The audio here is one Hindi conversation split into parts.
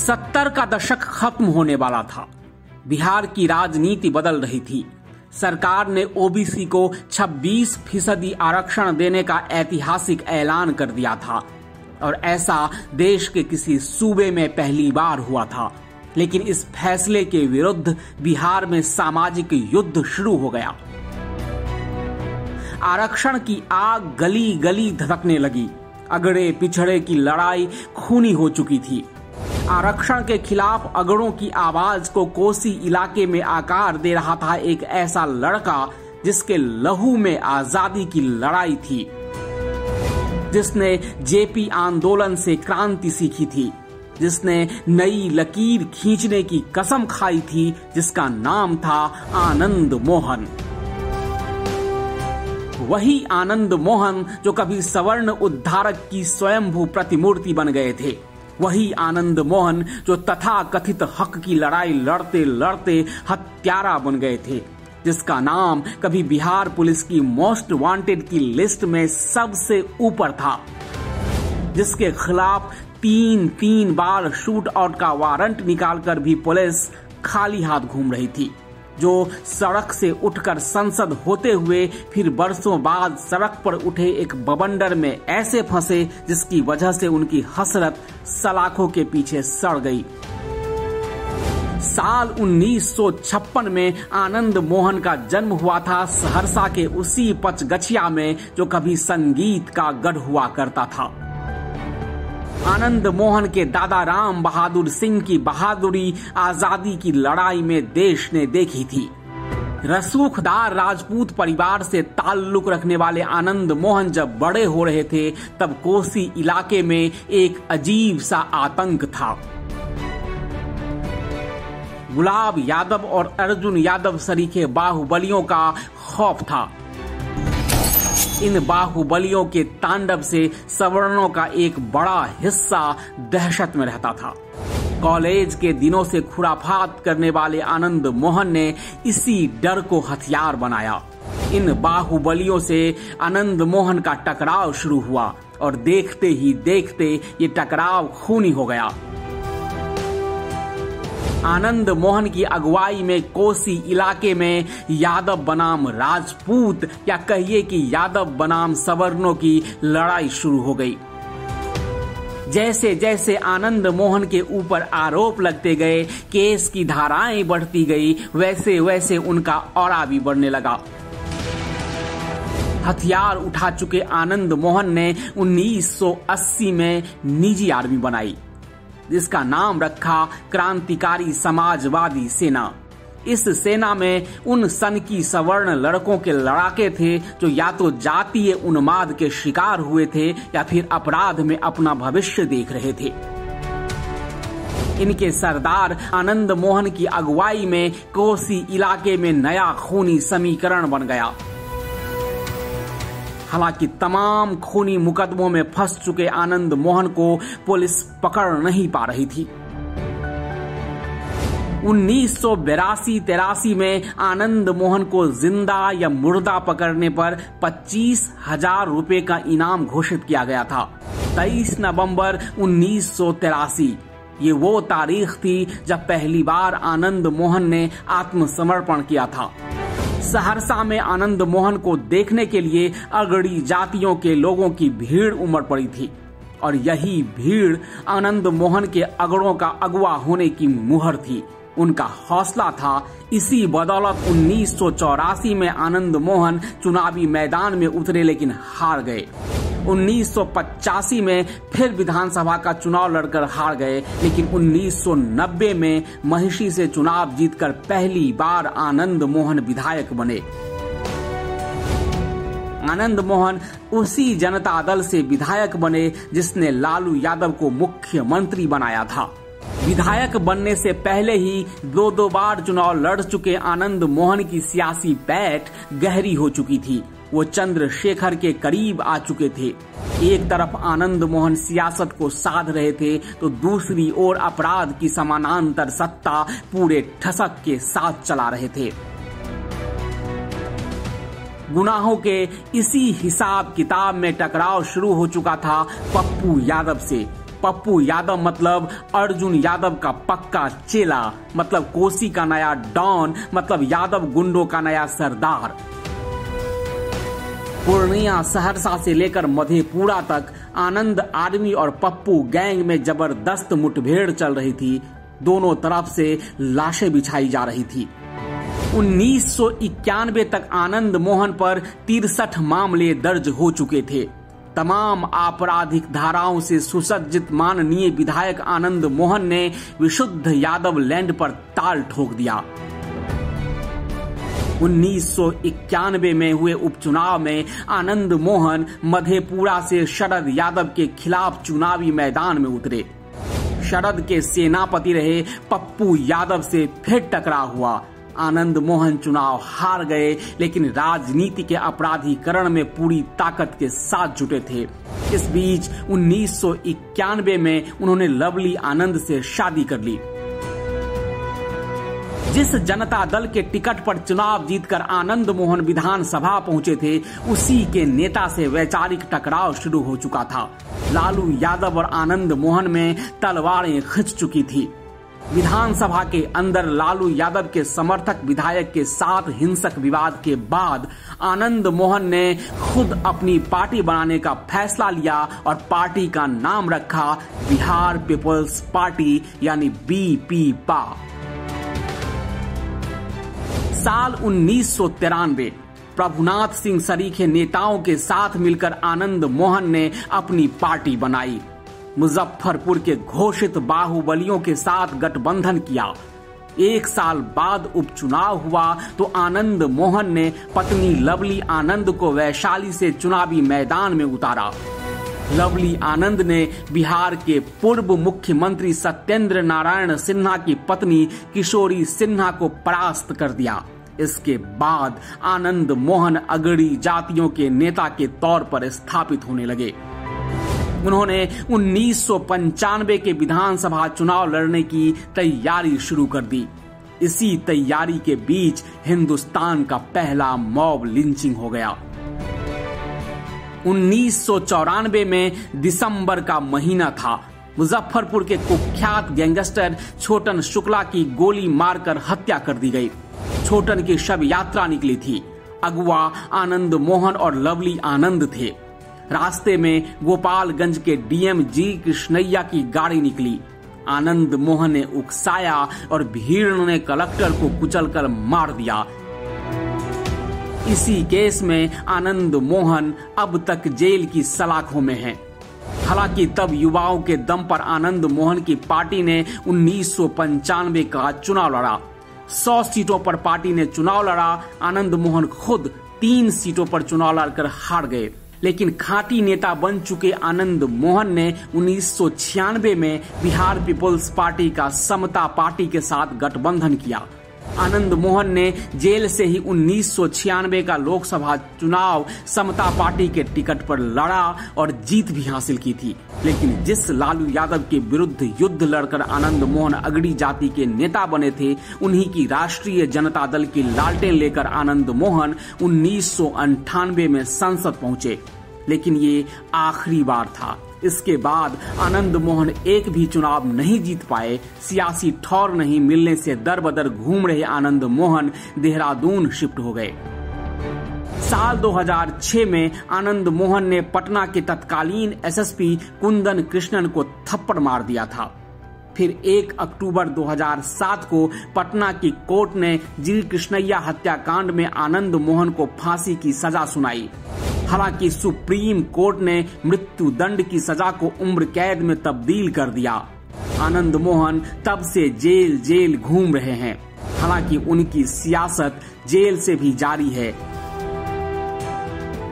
सत्तर का दशक खत्म होने वाला था। बिहार की राजनीति बदल रही थी। सरकार ने ओबीसी को 26% आरक्षण देने का ऐतिहासिक ऐलान कर दिया था और ऐसा देश के किसी सूबे में पहली बार हुआ था। लेकिन इस फैसले के विरुद्ध बिहार में सामाजिक युद्ध शुरू हो गया। आरक्षण की आग गली गली धधकने लगी। अगड़े पिछड़े की लड़ाई खूनी हो चुकी थी। आरक्षण के खिलाफ अगड़ों की आवाज को कोसी इलाके में आकार दे रहा था एक ऐसा लड़का जिसके लहू में आजादी की लड़ाई थी, जिसने जेपी आंदोलन से क्रांति सीखी थी, जिसने नई लकीर खींचने की कसम खाई थी, जिसका नाम था आनंद मोहन। वही आनंद मोहन जो कभी सवर्ण उद्धारक की स्वयंभू प्रतिमूर्ति बन गए थे। वही आनंद मोहन जो तथाकथित हक की लड़ाई लड़ते लड़ते हत्यारा बन गए थे, जिसका नाम कभी बिहार पुलिस की मोस्ट वांटेड की लिस्ट में सबसे ऊपर था, जिसके खिलाफ तीन बार शूट आउट का वारंट निकालकर भी पुलिस खाली हाथ घूम रही थी, जो सड़क से उठकर संसद होते हुए फिर बरसों बाद सड़क पर उठे एक बवंडर में ऐसे फंसे जिसकी वजह से उनकी हसरत सलाखों के पीछे सड़ गई। साल 1956 में आनंद मोहन का जन्म हुआ था सहरसा के उसी पचगछिया में जो कभी संगीत का गढ़ हुआ करता था। आनंद मोहन के दादा राम बहादुर सिंह की बहादुरी आजादी की लड़ाई में देश ने देखी थी। रसूखदार राजपूत परिवार से ताल्लुक रखने वाले आनंद मोहन जब बड़े हो रहे थे तब कोसी इलाके में एक अजीब सा आतंक था। गुलाब यादव और अर्जुन यादव सरीखे बाहुबलियों का खौफ था। इन बाहुबलियों के तांडव से सवर्णों का एक बड़ा हिस्सा दहशत में रहता था। कॉलेज के दिनों से खुराफात करने वाले आनंद मोहन ने इसी डर को हथियार बनाया। इन बाहुबलियों से आनंद मोहन का टकराव शुरू हुआ और देखते ही देखते ये टकराव खूनी हो गया। आनंद मोहन की अगुवाई में कोसी इलाके में यादव बनाम राजपूत या कहिए कि यादव बनाम सवर्णों की लड़ाई शुरू हो गई। जैसे जैसे आनंद मोहन के ऊपर आरोप लगते गए, केस की धाराएं बढ़ती गई, वैसे वैसे उनका औरा भी बढ़ने लगा। हथियार उठा चुके आनंद मोहन ने 1980 में निजी आर्मी बनाई, जिसका नाम रखा क्रांतिकारी समाजवादी सेना। इस सेना में उन सनकी सवर्ण लड़कों के लड़ाके थे जो या तो जातीय उन्माद के शिकार हुए थे या फिर अपराध में अपना भविष्य देख रहे थे। इनके सरदार आनंद मोहन की अगुवाई में कोसी इलाके में नया खूनी समीकरण बन गया। हालांकि तमाम खूनी मुकदमों में फंस चुके आनंद मोहन को पुलिस पकड़ नहीं पा रही थी। 1982-83 में आनंद मोहन को जिंदा या मुर्दा पकड़ने पर 25,000 रुपए का इनाम घोषित किया गया था। 23 नवंबर 1983 ये वो तारीख थी जब पहली बार आनंद मोहन ने आत्मसमर्पण किया था। सहरसा में आनंद मोहन को देखने के लिए अगड़ी जातियों के लोगों की भीड़ उमड़ पड़ी थी और यही भीड़ आनंद मोहन के अगड़ों का अगुवा होने की मुहर थी, उनका हौसला था। इसी बदौलत 1984 में आनंद मोहन चुनावी मैदान में उतरे लेकिन हार गए। 1985 में फिर विधानसभा का चुनाव लड़कर हार गए, लेकिन 1990 में महिषी से चुनाव जीतकर पहली बार आनंद मोहन विधायक बने। आनंद मोहन उसी जनता दल से विधायक बने जिसने लालू यादव को मुख्यमंत्री बनाया था। विधायक बनने से पहले ही दो बार चुनाव लड़ चुके आनंद मोहन की सियासी पैठ गहरी हो चुकी थी। वो चंद्रशेखर के करीब आ चुके थे। एक तरफ आनंद मोहन सियासत को साध रहे थे तो दूसरी ओर अपराध की समानांतर सत्ता पूरे ठसक के साथ चला रहे थे। गुनाहों के इसी हिसाब किताब में टकराव शुरू हो चुका था पप्पू यादव से। पप्पू यादव मतलब अर्जुन यादव का पक्का चेला, मतलब कोसी का नया डॉन, मतलब यादव गुंडों का नया सरदार। पूर्णिया, सहरसा से लेकर मधेपुरा तक आनंद आर्मी और पप्पू गैंग में जबरदस्त मुठभेड़ चल रही थी। दोनों तरफ से लाशें बिछाई जा रही थी। 1991 तक आनंद मोहन पर 63 मामले दर्ज हो चुके थे। तमाम आपराधिक धाराओं से सुसज्जित माननीय विधायक आनंद मोहन ने विशुद्ध यादव लैंड पर ताल ठोक दिया। 1991 में हुए उपचुनाव में आनंद मोहन मधेपुरा से शरद यादव के खिलाफ चुनावी मैदान में उतरे। शरद के सेनापति रहे पप्पू यादव से फिर टकराव हुआ। आनंद मोहन चुनाव हार गए, लेकिन राजनीति के अपराधीकरण में पूरी ताकत के साथ जुटे थे। इस बीच 1991 में उन्होंने लवली आनंद से शादी कर ली। जिस जनता दल के टिकट पर चुनाव जीतकर आनंद मोहन विधानसभा पहुंचे थे, उसी के नेता से वैचारिक टकराव शुरू हो चुका था। लालू यादव और आनंद मोहन में तलवारें खिंच चुकी थी। विधानसभा के अंदर लालू यादव के समर्थक विधायक के साथ हिंसक विवाद के बाद आनंद मोहन ने खुद अपनी पार्टी बनाने का फैसला लिया और पार्टी का नाम रखा बिहार पीपल्स पार्टी, यानी बीपीपा। साल 1993 प्रभुनाथ सिंह सरीखे नेताओं के साथ मिलकर आनंद मोहन ने अपनी पार्टी बनाई। मुजफ्फरपुर के घोषित बाहुबलियों के साथ गठबंधन किया। एक साल बाद उपचुनाव हुआ तो आनंद मोहन ने पत्नी लवली आनंद को वैशाली से चुनावी मैदान में उतारा। लवली आनंद ने बिहार के पूर्व मुख्यमंत्री सत्येंद्र नारायण सिन्हा की पत्नी किशोरी सिन्हा को परास्त कर दिया। इसके बाद आनंद मोहन अगड़ी जातियों के नेता के तौर पर स्थापित होने लगे। उन्होंने 1995 के विधानसभा चुनाव लड़ने की तैयारी शुरू कर दी। इसी तैयारी के बीच हिंदुस्तान का पहला मॉब लिंचिंग हो गया। 1994 में दिसंबर का महीना था। मुजफ्फरपुर के कुख्यात गैंगस्टर छोटन शुक्ला की गोली मारकर हत्या कर दी गई। छोटन की शव यात्रा निकली थी। अगुआ आनंद मोहन और लवली आनंद थे। रास्ते में गोपालगंज के डीएम जी कृष्णैया की गाड़ी निकली। आनंद मोहन ने उकसाया और भीड़ ने कलेक्टर को कुचलकर मार दिया। इसी केस में आनंद मोहन अब तक जेल की सलाखों में हैं। हालांकि तब युवाओं के दम पर आनंद मोहन की पार्टी ने 1995 का चुनाव लड़ा। 100 सीटों पर पार्टी ने चुनाव लड़ा। आनंद मोहन खुद 3 सीटों पर चुनाव लड़कर हार गए। लेकिन खाटी नेता बन चुके आनंद मोहन ने 1996 में बिहार पीपल्स पार्टी का समता पार्टी के साथ गठबंधन किया। आनंद मोहन ने जेल से ही 1996 का लोकसभा चुनाव समता पार्टी के टिकट पर लड़ा और जीत भी हासिल की थी। लेकिन जिस लालू यादव के विरुद्ध युद्ध लड़कर आनंद मोहन अगड़ी जाति के नेता बने थे, उन्हीं की राष्ट्रीय जनता दल की लालटेन लेकर आनंद मोहन 1998 में संसद पहुंचे। लेकिन ये आखिरी बार था। इसके बाद आनंद मोहन एक भी चुनाव नहीं जीत पाए। सियासी ठौर नहीं मिलने से दर बदर घूम रहे आनंद मोहन देहरादून शिफ्ट हो गए। साल 2006 में आनंद मोहन ने पटना के तत्कालीन एसएसपी कुंदन कृष्णन को थप्पड़ मार दिया था। फिर 1 अक्टूबर 2007 को पटना की कोर्ट ने जी कृष्णैया हत्याकांड में आनंद मोहन को फांसी की सजा सुनाई। हालांकि सुप्रीम कोर्ट ने मृत्यु दंड की सजा को उम्र कैद में तब्दील कर दिया। आनंद मोहन तब से जेल घूम रहे हैं। हालांकि उनकी सियासत जेल से भी जारी है।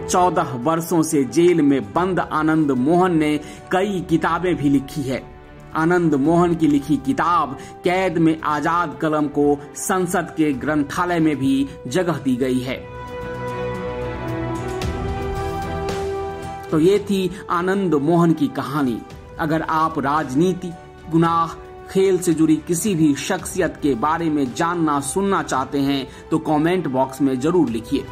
14 वर्षों से जेल में बंद आनंद मोहन ने कई किताबें भी लिखी है। आनंद मोहन की लिखी किताब कैद में आजाद कलम को संसद के ग्रंथालय में भी जगह दी गई है। तो ये थी आनंद मोहन की कहानी। अगर आप राजनीति, गुनाह, खेल से जुड़ी किसी भी शख्सियत के बारे में जानना सुनना चाहते हैं तो कमेंट बॉक्स में जरूर लिखिए।